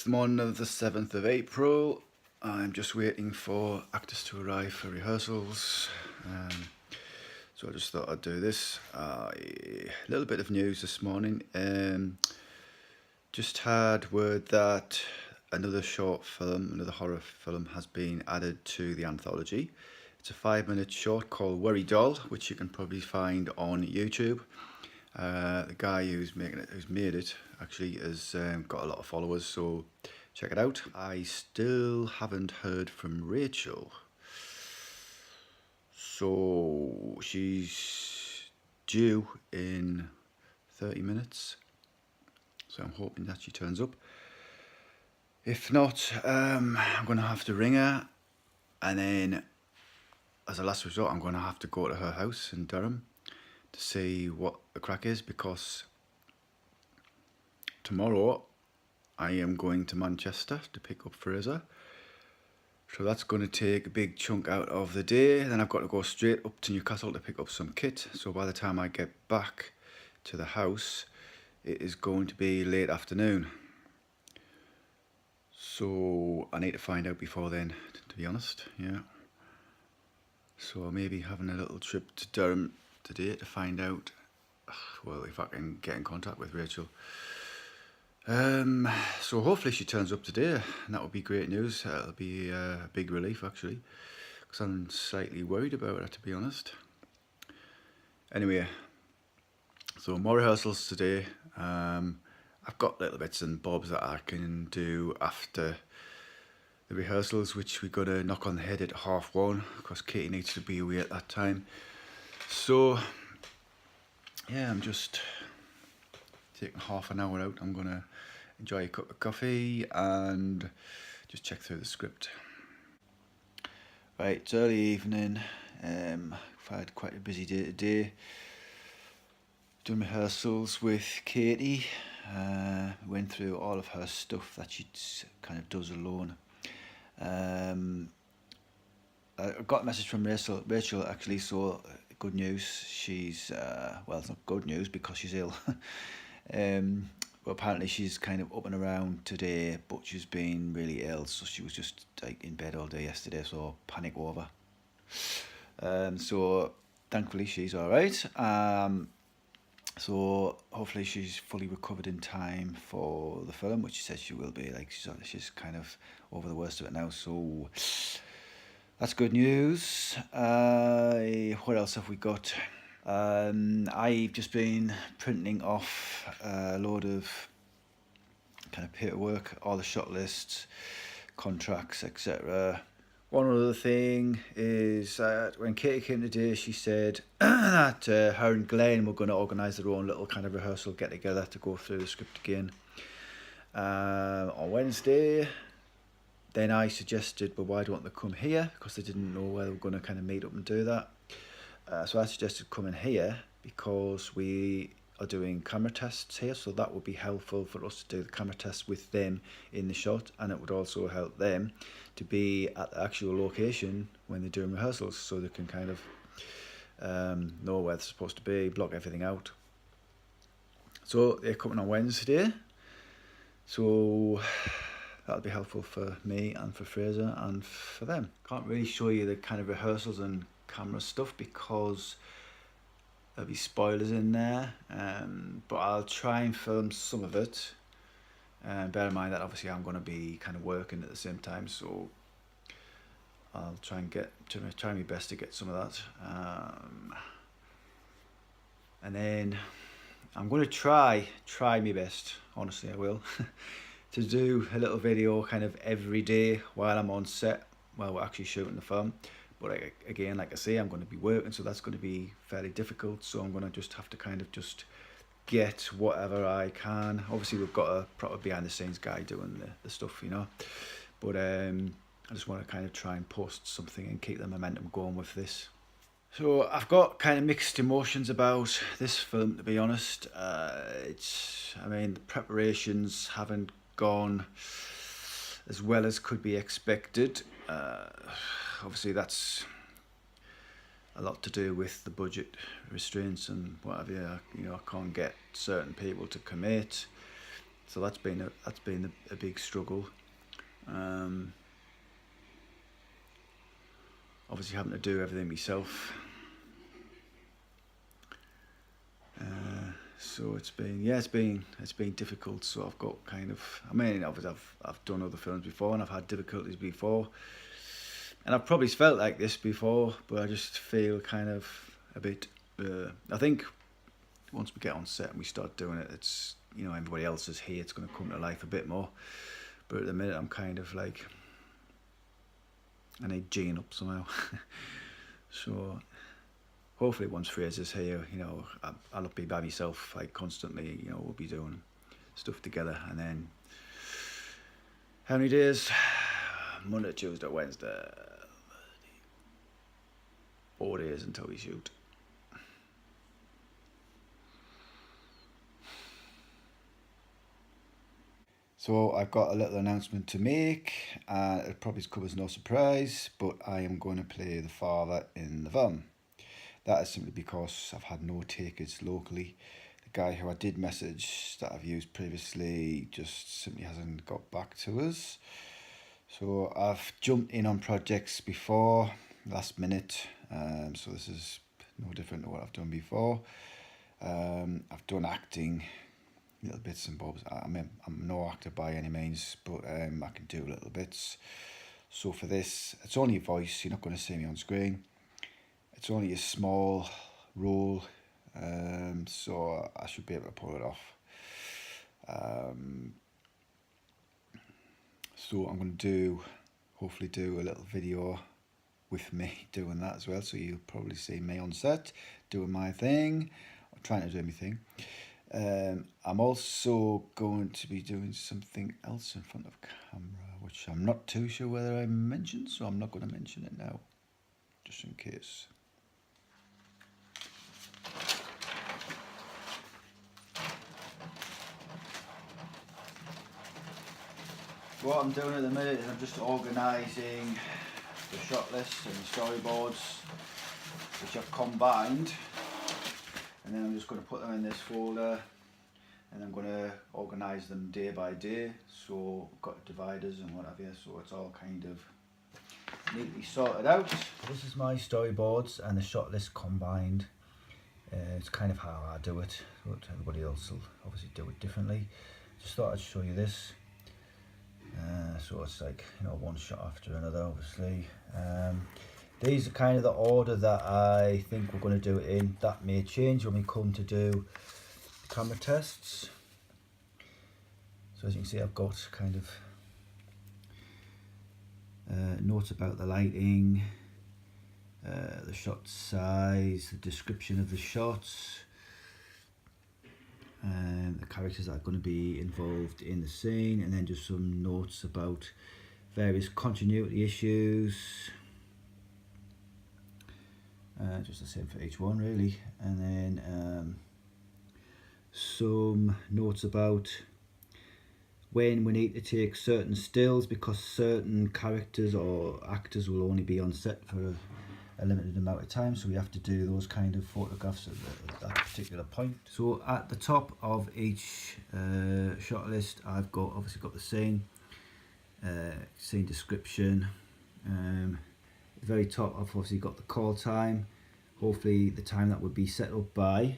the morning of the 7th of April. I'm just waiting for actors to arrive for rehearsals. So I just thought I'd do this. A little bit of news this morning. Just had word that another short film, another horror film, has been added to the anthology. It's a 5-minute short called Worry Doll, which you can probably find on YouTube. The guy who's made it, actually has got a lot of followers, so check it out. I still haven't heard from Rachel, so she's due in 30 minutes, so I'm hoping that she turns up. If not, I'm going to have to ring her, and then as a last resort I'm going to have to go to her house in Durham to see what the crack is, because tomorrow I am going to Manchester to pick up Fraser. So that's going to take a big chunk out of the day. Then I've got to go straight up to Newcastle to pick up some kit. So by the time I get back to the house, it is going to be late afternoon. So I need to find out before then, to be honest, yeah. So maybe having a little trip to Durham today to find out, well, if I can get in contact with Rachel. So hopefully she turns up today, and that would be great news. It'll be a big relief, actually, because I'm slightly worried about her, to be honest. Anyway, so more rehearsals today. I've got little bits and bobs that I can do after the rehearsals, which we're going to knock on the head at 1:30, because Katie needs to be away at that time. So yeah, I'm just taking half an hour out. I'm going to enjoy a cup of coffee and just check through the script. Right, it's early evening. I've had quite a busy day today. Done rehearsals with Katie. Went through all of her stuff that she kind of does alone. I got a message from Rachel actually, so good news. She's, well, it's not good news because she's ill. But apparently she's kind of up and around today, but she's been really ill, so she was just like in bed all day yesterday, so panic over. So thankfully she's all right. So hopefully she's fully recovered in time for the film, which she says she will be. Like she's kind of over the worst of it now, so that's good news. What else have we got? I've just been printing off a load of kind of paperwork, all the shot lists, contracts, etc. One other thing is when Katie came today, she said that her and Glenn were going to organise their own little kind of rehearsal get together to go through the script again on Wednesday. Then I suggested, well, why don't they come here? Because they didn't know where they were going to kind of meet up and do that. So I suggested coming here because we are doing camera tests here, so that would be helpful for us to do the camera tests with them in the shot, and it would also help them to be at the actual location when they're doing rehearsals, so they can kind of know where they're supposed to be, block everything out. So they're coming on Wednesday, so that'll be helpful for me and for Fraser and for them. Can't really show you the kind of rehearsals and camera stuff because there'll be spoilers in there, but I'll try and film some of it. Bear in mind that obviously I'm going to be kind of working at the same time, so I'll try my best to get some of that. And then I'm going to try my best, honestly I will, to do a little video kind of every day while I'm on set, while we're actually shooting the film. But again, like I say, I'm going to be working, so that's going to be fairly difficult. So I'm going to just have to kind of just get whatever I can. Obviously, we've got a proper behind-the-scenes guy doing the stuff, you know. But I just want to kind of try and post something and keep the momentum going with this. So I've got kind of mixed emotions about this film, to be honest. I mean, the preparations haven't gone as well as could be expected. Obviously that's a lot to do with the budget restraints and whatever. You know, I can't get certain people to commit. So that's been a big struggle. Obviously having to do everything myself. So it's been difficult. So I've got kind of, I mean, I've done other films before and I've had difficulties before, and I've probably felt like this before, but I just feel kind of a bit. I think once we get on set and we start doing it, it's, you know, everybody else is here. It's going to come to life a bit more. But at the minute, I'm kind of like, I need G'ing up somehow. So hopefully once Fraser's here, you know, I'll not be by myself like constantly. You know, we'll be doing stuff together. And then how many days? Monday, Tuesday, Wednesday. 4 days until we shoot. So I've got a little announcement to make, and it probably covers no surprise, but I am going to play the father in the film. That is simply because I've had no takers locally. The guy who I did message that I've used previously just simply hasn't got back to us. So I've jumped in on projects before, last minute, so this is no different to what I've done before. I've done acting, little bits and bobs. I mean, I'm no actor by any means, but I can do little bits. So for this, it's only a voice, you're not going to see me on screen. It's only a small role, so I should be able to pull it off. So I'm going to hopefully do a little video with me doing that as well. So you'll probably see me on set doing my thing, or trying to do my thing. I'm also going to be doing something else in front of camera, which I'm not too sure whether I mentioned, so I'm not going to mention it now, just in case. What I'm doing at the minute is I'm just organising the shot list and the storyboards, which I've combined, and then I'm just going to put them in this folder, and I'm going to organise them day by day. So I've got dividers and what have you, so it's all kind of neatly sorted out. This is my storyboards and the shot list combined. It's kind of how I do it, but everybody else will obviously do it differently. Just thought I'd show you this. So it's like, you know, one shot after another, obviously. These are kind of the order that I think we're going to do it in. That may change when we come to do camera tests. So as you can see, I've got kind of notes about the lighting, the shot size, the description of the shots, and the characters that are going to be involved in the scene, and then just some notes about various continuity issues, just the same for each one really, and then some notes about when we need to take certain stills, because certain characters or actors will only be on set for a limited amount of time, so we have to do those kind of photographs at that particular point. So at the top of each shot list, I've got obviously got the scene description. The very top, I've obviously got the call time, hopefully the time that would be set up by,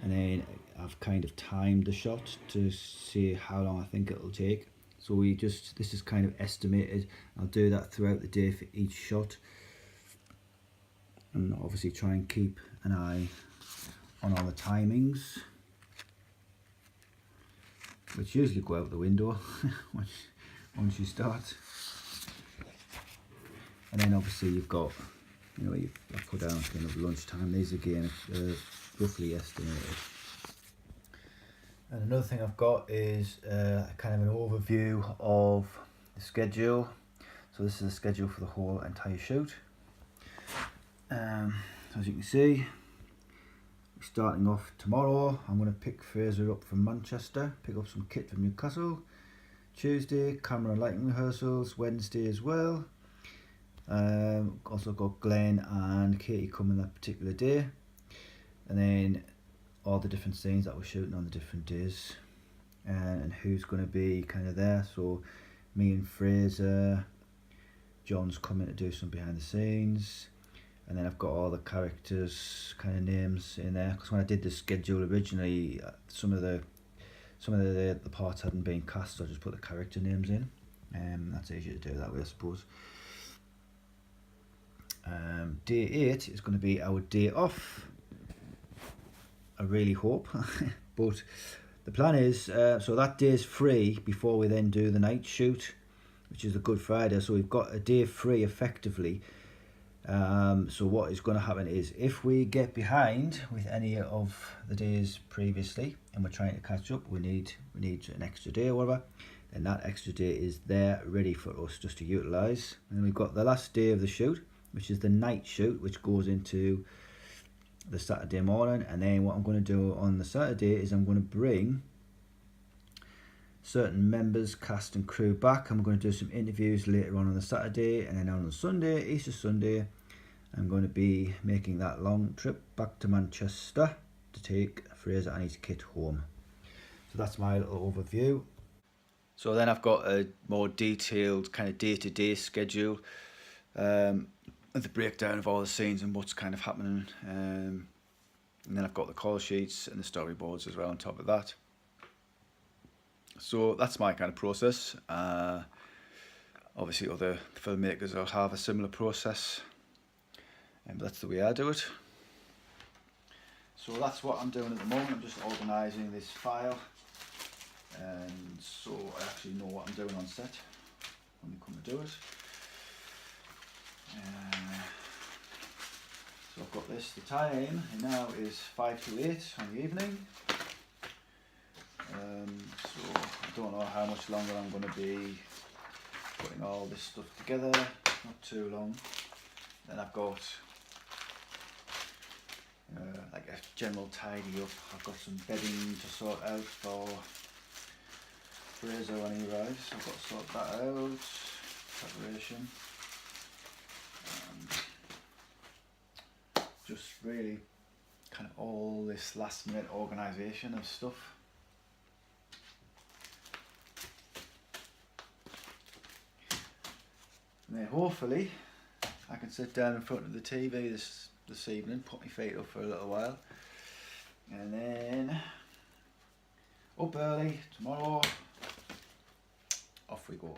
and then I've kind of timed the shot to see how long I think it'll take. So this is kind of estimated. I'll do that throughout the day for each shot, and obviously try and keep an eye on all the timings, which usually go out the window once you start. And then obviously you've got, you know, I've put down kind of lunchtime. These again are roughly estimated. And another thing I've got is kind of an overview of the schedule. So this is the schedule for the whole entire shoot. As you can see, starting off tomorrow, I'm going to pick Fraser up from Manchester, pick up some kit from Newcastle. Tuesday, camera and lighting rehearsals. Wednesday as well. Also got Glenn and Katie coming that particular day. And then all the different scenes that we're shooting on the different days. and who's going to be kind of there. So me and Fraser, John's coming to do some behind the scenes, and then I've got all the characters kind of names in there, because when I did the schedule originally, some of the parts hadn't been cast, so I just put the character names in. That's easier to do that way, I suppose. Day 8 is going to be our day off, I really hope. But the plan is, so that day is free before we then do the night shoot, which is the Good Friday. So we've got a day free effectively. So what is going to happen is, if we get behind with any of the days previously and we're trying to catch up, we need an extra day or whatever, then that extra day is there ready for us just to utilise. And we've got the last day of the shoot, which is the night shoot, which goes into the Saturday morning. And then what I'm going to do on the Saturday is I'm going to bring certain members, cast and crew back, and we're going to do some interviews later on the Saturday. And then on the Sunday, Easter Sunday, I'm going to be making that long trip back to Manchester to take Fraser and his kit home. So that's my little overview. So then I've got a more detailed kind of day-to-day schedule, the breakdown of all the scenes and what's kind of happening, and then I've got the call sheets and the storyboards as well on top of that. So that's my kind of process. Obviously other filmmakers will have a similar process, but that's the way I do it. So that's what I'm doing at the moment. I'm just organising this file, and so I actually know what I'm doing on set when we come to do it. So I've got this, the time now is 5 to 8 on the evening. So I don't know how much longer I'm going to be putting all this stuff together, not too long. Then I've got like a general tidy up. I've got some bedding to sort out for Fraser when he arrives. I've got to sort that out, preparation. Just really kind of all this last minute organisation of stuff. And then hopefully I can sit down in front of the TV this evening, put my feet up for a little while, and then up early tomorrow, off we go.